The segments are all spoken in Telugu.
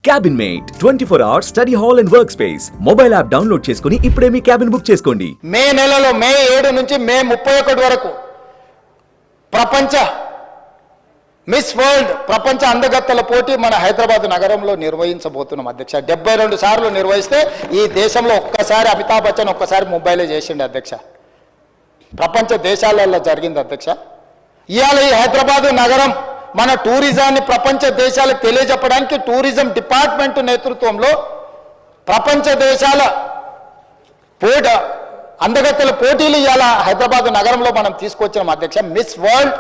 Cabin mate 24 hours study hall and work space mobile app download చేసుకుని ఇప్పుడే మీ క్యాబిన్ బుక్ చేసుకోండి. మే 7 నుంచి మే 31 వరకు ప్రపంచ మిస్ వరల్డ్ ప్రపంచ అందగత్తెల పోటీ మన హైదరాబాద్ నగరంలో నిర్వహించబోతున్నాం అధ్యక్ష. 72 సార్లు నిర్వహిస్తే ఈ దేశంలో ఒక్కసారి అమితాబ్ బచ్చన్ ఒక్కసారి ముంబైలో చేసిండు అధ్యక్ష. ప్రపంచ దేశాలలో జరిగింది అధ్యక్ష. ఇవాళ ఈ హైదరాబాద్ నగరం మన టూరిజాన్ని ప్రపంచ దేశాలకు తెలియజెప్పడానికి టూరిజం డిపార్ట్మెంట్ నేతృత్వంలో ప్రపంచ దేశాల అందగత్తెల పోటీలు ఇవాళ హైదరాబాద్ నగరంలో మనం తీసుకొచ్చాం అధ్యక్ష. మిస్ వరల్డ్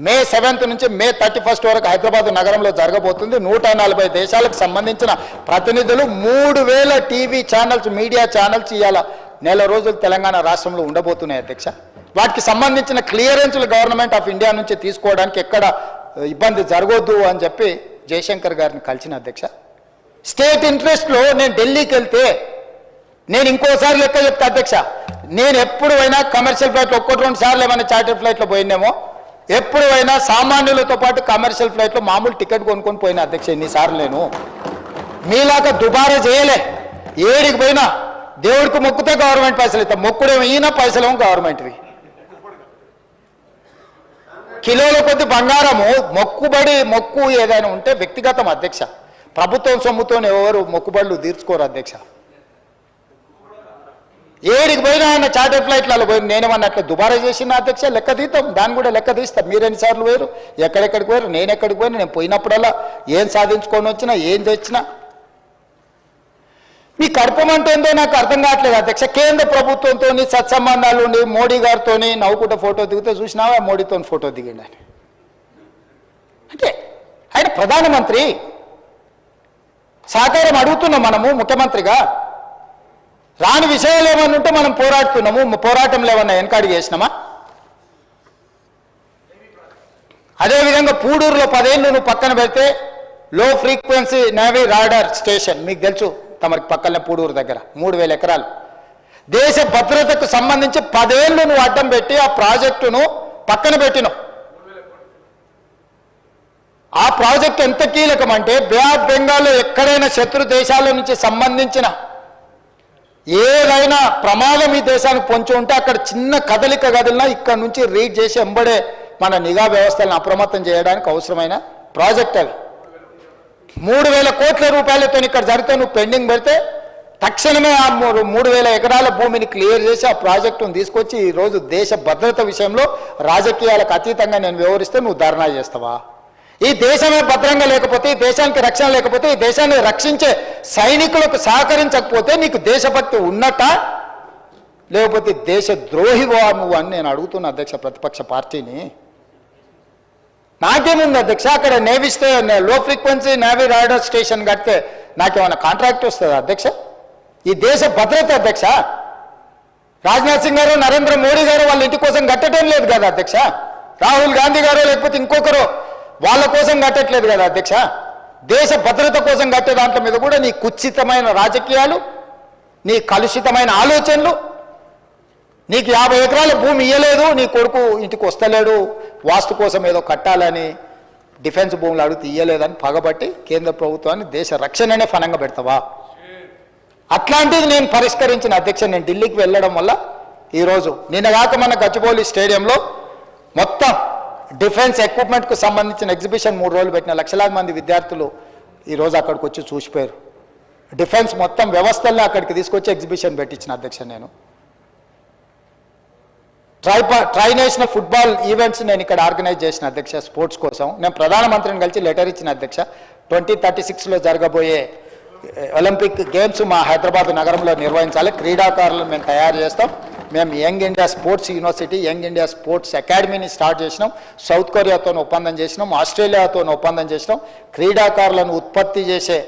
మే 7 నుంచి మే 31 వరకు హైదరాబాద్ నగరంలో జరగబోతుంది. 140 దేశాలకు సంబంధించిన ప్రతినిధులు 3000 టీవీ ఛానల్స్ మీడియా ఛానల్స్ ఇవాళ నెల రోజులు తెలంగాణ రాష్ట్రంలో ఉండబోతున్నాయి అధ్యక్ష. వాటికి సంబంధించిన క్లియరెన్స్లు గవర్నమెంట్ ఆఫ్ ఇండియా నుంచి తీసుకోవడానికి ఎక్కడ ఇబ్బంది జరగొద్దు అని చెప్పి జయశంకర్ గారిని కలిసిన అధ్యక్ష. స్టేట్ ఇంట్రెస్ట్లో నేను ఢిల్లీకి వెళ్తే నేను ఇంకోసారి లెక్క చెప్తా అధ్యక్ష. నేను ఎప్పుడు అయినా కమర్షియల్ ఫ్లైట్లో 1-2 సార్లు ఏమైనా చార్టర్ ఫ్లైట్లో పోయినేమో, ఎప్పుడు అయినా సామాన్యులతో పాటు కమర్షియల్ ఫ్లైట్లో మామూలు టికెట్ కొనుక్కొని పోయినా అధ్యక్ష. ఎన్నిసార్లు నేను మీలాగా దుబారా చేయలే. ఏడికి పోయినా దేవుడికి మొక్కుతే గవర్నమెంట్ పైసలు ఇస్తాం, మొక్కుడేమో ఈయన పైసలేమో గవర్నమెంట్వి. కిలోల కొద్ది బంగారము మొక్కు ఏదైనా ఉంటే వ్యక్తిగతం అధ్యక్ష. ప్రభుత్వం సొమ్ముతో ఎవరు మొక్కుబడులు తీర్చుకోరు అధ్యక్ష. ఏడికి పోయినా ఆయన చార్టర్ ఫ్లైట్లలో పోయి నేనేమన్నా అట్లా దుబారా చేసిన అధ్యక్ష. లెక్క తీస్తాం, దాన్ని కూడా లెక్క తీస్తాం. మీరు ఎన్నిసార్లు పోయారు, ఎక్కడెక్కడికి పోయారు, నేను ఎక్కడికి పోయినా, నేను పోయినప్పుడల్లా ఏం సాధించుకొని వచ్చినా ఏం తెచ్చినా మీ కడపమంటేందో నాకు అర్థం కావట్లేదు అధ్యక్ష. కేంద్ర ప్రభుత్వంతో సత్సంబంధాలు ఉండి మోడీ గారితో నవ్వుకుంటే ఫోటో దిగితే చూసినావా, మోడీతో ఫోటో దిగిండి అని. అంటే ఆయన ప్రధానమంత్రి, సహకారం అడుగుతున్నాం మనము ముఖ్యమంత్రిగా. రాని విషయాలు ఏమన్నా ఉంటే మనం పోరాడుతున్నాము. పోరాటంలో ఏమన్నా వెనకాడి చేసినామా? అదేవిధంగా పూడూరులో 10 ఏళ్ళు నువ్వు పక్కన పెడితే లో ఫ్రీక్వెన్సీ నేవీ రాడార్ స్టేషన్ మీకు తెలుసు, తమరికి పక్కనే పూడూరు దగ్గర 3000 ఎకరాలు. దేశ భద్రతకు సంబంధించి 10 ఏళ్ళు నువ్వు అడ్డం పెట్టి ఆ ప్రాజెక్టును పక్కన పెట్టినావు. ఆ ప్రాజెక్టు ఎంత కీలకం అంటే బే ఆఫ్ బెంగాల్లో ఎక్కడైనా శత్రు దేశాల నుంచి సంబంధించిన ఏదైనా ప్రమాదం ఈ దేశానికి పొంచి ఉంటే అక్కడ చిన్న కదలిక కదిలినా ఇక్కడ నుంచి రీడ్ చేసి ఎంబడే మన నిఘా వ్యవస్థలను అప్రమత్తం చేయడానికి అవసరమైన ప్రాజెక్ట్ అది. 3000 కోట్ల రూపాయలతో ఇక్కడ జరిగితే నువ్వు పెండింగ్ పెడితే తక్షణమే ఆ 3000 ఎకరాల భూమిని క్లియర్ చేసి ఆ ప్రాజెక్టును తీసుకొచ్చి ఈరోజు దేశ భద్రత విషయంలో రాజకీయాలకు అతీతంగా నేను వివరిస్తే నువ్వు ధర్నా చేస్తావా? ఈ దేశమే భద్రంగా లేకపోతే, ఈ దేశానికి రక్షణ లేకపోతే, ఈ దేశాన్ని రక్షించే సైనికులకు సహకరించకపోతే నీకు దేశభక్తి ఉన్నట్ట, లేకపోతే దేశ ద్రోహివా నువ్వు అని నేను అడుగుతున్నా అధ్యక్ష ప్రతిపక్ష పార్టీని. నాకేముంది అధ్యక్ష, అక్కడ నేవీ లో ఫ్రీక్వెన్సీ నేవీ రాడార్ స్టేషన్ కడితే నాకేమైనా కాంట్రాక్ట్ వస్తుంది అధ్యక్ష? ఈ దేశ భద్రత అధ్యక్ష. రాజ్నాథ్ సింగ్ గారు, నరేంద్ర మోడీ గారు వాళ్ళ ఇంటి కోసం కట్టడం లేదు కదా అధ్యక్ష. రాహుల్ గాంధీ గారు లేకపోతే ఇంకొకరు వాళ్ళ కోసం కట్టట్లేదు కదా అధ్యక్ష. దేశ భద్రత కోసం కట్టే దాంట్లో మీద కూడా నీ కుత్సితమైన రాజకీయాలు, నీ కలుషితమైన ఆలోచనలు, నీకు 50 ఎకరాల భూమి ఇయ్యలేదు, నీ కొడుకు ఇంటికి వస్తలేడు, వాస్తు కోసం ఏదో కట్టాలని డిఫెన్స్ భూములు అడిగితే ఇయ్యలేదని పగబట్టి కేంద్ర ప్రభుత్వాన్ని దేశ రక్షణనే ఫలంగా పెడతావా? అట్లాంటిది నేను పరిష్కరించిన అధ్యక్ష. నేను ఢిల్లీకి వెళ్ళడం వల్ల ఈరోజు నిన్నగాక మన గచ్చిబౌలి స్టేడియంలో మొత్తం డిఫెన్స్ ఎక్విప్మెంట్కు సంబంధించిన ఎగ్జిబిషన్ 3 రోజులు పెట్టిన లక్షలాది మంది విద్యార్థులు ఈరోజు అక్కడికి వచ్చి చూసిపోయారు. డిఫెన్స్ మొత్తం వ్యవస్థల్లో అక్కడికి తీసుకొచ్చి ఎగ్జిబిషన్ పెట్టించిన అధ్యక్ష. నేను ట్రై నేషనల్ ఫుట్బాల్ ఈవెంట్స్ నేను ఇక్కడ ఆర్గనైజ్ చేసిన అధ్యక్ష. స్పోర్ట్స్ కోసం నేను ప్రధానమంత్రిని కలిసి లెటర్ ఇచ్చిన అధ్యక్ష. 2036లో జరగబోయే ఒలింపిక్ గేమ్స్ మా హైదరాబాద్ నగరంలో నిర్వహించాలి. క్రీడాకారులను మేము తయారు చేస్తాం. మేము young India sports university, young India sports అకాడమీని స్టార్ట్ చేసినాం. సౌత్ కొరియాతో ఒప్పందం చేసినాం, ఆస్ట్రేలియాతో ఒప్పందం చేసినాం. క్రీడాకారులను ఉత్పత్తి చేసే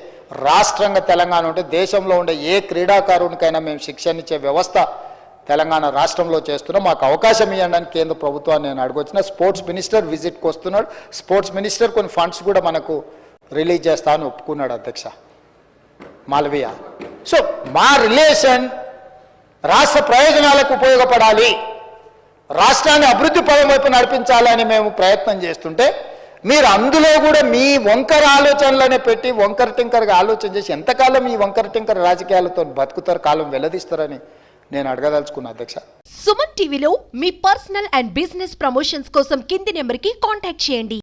రాష్ట్రంగా తెలంగాణ ఉంటే దేశంలో ఉండే ఏ క్రీడాకారునికైనా మేము శిక్షణ ఇచ్చే వ్యవస్థ తెలంగాణ రాష్ట్రంలో చేస్తున్నాం. మాకు అవకాశం ఇవ్వడానికి కేంద్ర ప్రభుత్వాన్ని నేను అడగొచ్చిన. స్పోర్ట్స్ మినిస్టర్ విజిట్కి వస్తున్నాడు. స్పోర్ట్స్ మినిస్టర్ కొన్ని ఫండ్స్ కూడా మనకు రిలీజ్ చేస్తా అని ఒప్పుకున్నాడు అధ్యక్ష మాల్వియా. సో మా రిలేషన్ రాష్ట్ర ప్రయోజనాలకు ఉపయోగపడాలి, రాష్ట్రాన్ని అభివృద్ధి పదం వైపు నడిపించాలని మేము ప్రయత్నం చేస్తుంటే మీరు అందులో కూడా మీ వంకర ఆలోచనలనే పెట్టి వంకర టింకర్గా ఆలోచన చేసి ఎంతకాలం ఈ వంకర టింకర రాజకీయాలతో బతుకుతారు, కాలం వెల్లదీస్తారని నేను అడగదలుచుకున్నా అధ్యక్ష. సుమన్ టీవీలో మీ పర్సనల్ అండ్ బిజినెస్ ప్రమోషన్స్ కోసం కింది నెంబర్కి కాంటాక్ట్ చేయండి.